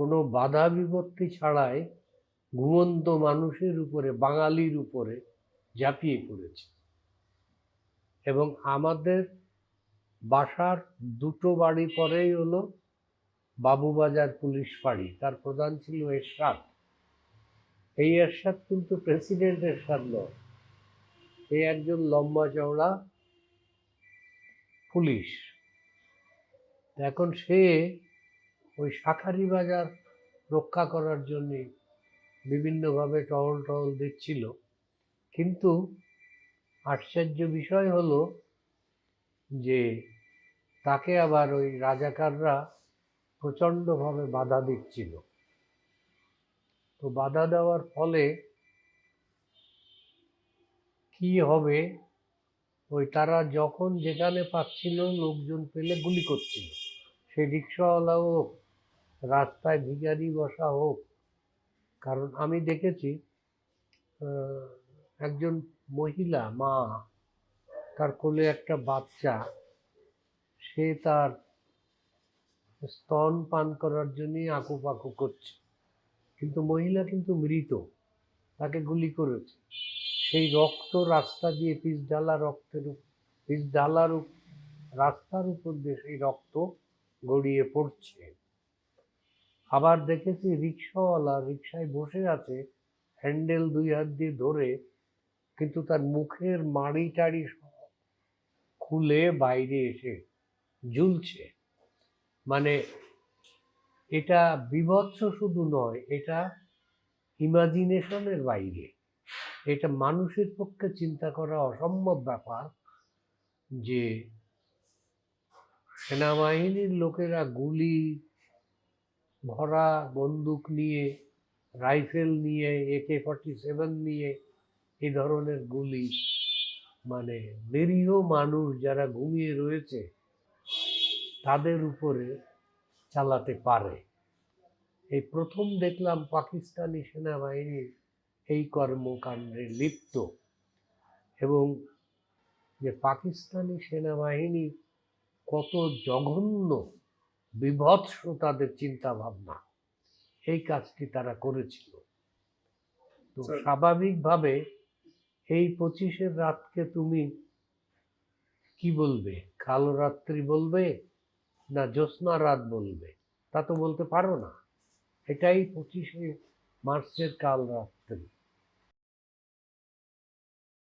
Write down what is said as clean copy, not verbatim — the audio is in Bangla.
কোনো বাধা বিপত্তি ছাড়াই ঘুমন্ত মানুষের উপরে, বাঙালির উপরে ঝাঁপিয়ে পড়েছে। এবং আমাদের বাসার দুটো বাড়ি পরেই হলো বাবুবাজার পুলিশ ফাঁড়ি, তার প্রধান ছিল এরশাদ। এই এরশাদ কিন্তু প্রেসিডেন্ট এরশাদ নয়, এই একজন লম্বা চওড়া পুলিশ। এখন সে ওই শাঁখারি বাজার রক্ষা করার জন্যে বিভিন্নভাবে টহল দিচ্ছিল। কিন্তু আশ্চর্য বিষয় হলো যে তাকে আবার ওই রাজাকাররা প্রচণ্ডভাবে বাধা দিচ্ছিল। তো বাধা দেওয়ার ফলে কি হবে, ওই তারা যখন যেখানে পাচ্ছিল লোকজন পেলে গুলি করছিল। সে রিক্সাওয়ালা হোক, রাস্তায় ভিখারি বসা হোক। কারণ আমি দেখেছি একজন মহিলা মা, তার কোলে একটা বাচ্চা, সে তার স্তন পান করার জন্যই আঁকুপাকু করছে, কিন্তু মহিলা কিন্তু মৃত, তাকে গুলি করেছে। সেই রক্ত রাস্তা দিয়ে রাস্তার উপর দিয়ে সেই রক্ত গড়িয়ে পড়ছে। আবার দেখেছি রিক্সাওয়ালা রিক্সায় বসে আছে, হ্যান্ডেল দুই হাত দিয়ে ধরে, কিন্তু তার মুখের মাড়ি টাড়ি খুলে বাইরে এসে ঝুলছে। মানে এটা বীভৎস শুধু নয়, এটা ইমাজিনেশনের বাইরে। এটা মানুষের পক্ষে চিন্তা করা অসম্ভব ব্যাপার যে সেনাবাহিনীর লোকেরা গুলি ভরা বন্দুক নিয়ে, রাইফেল নিয়ে, AK-47 নিয়ে, এই ধরনের গুলি মানে নিরীহ মানুষ যারা ঘুমিয়ে রয়েছে তাদের উপরে চালাতে পারে। এই প্রথম দেখলাম পাকিস্তানি সেনাবাহিনীর এই কর্মকাণ্ডে লিপ্ত। এবং যে পাকিস্তানি সেনাবাহিনী কত জঘন্য, বীভৎস তাদের চিন্তা ভাবনা, এই কাজটি তারা করেছিল। তো স্বাভাবিকভাবে এই 25-এর রাতকে তুমি কি বলবে, কালো রাত্রি বলবে না জ্যোৎস্না রাত বলবে? তা তো বলতে পারো না। এটাই 25শে মার্চের কাল রাত্রি।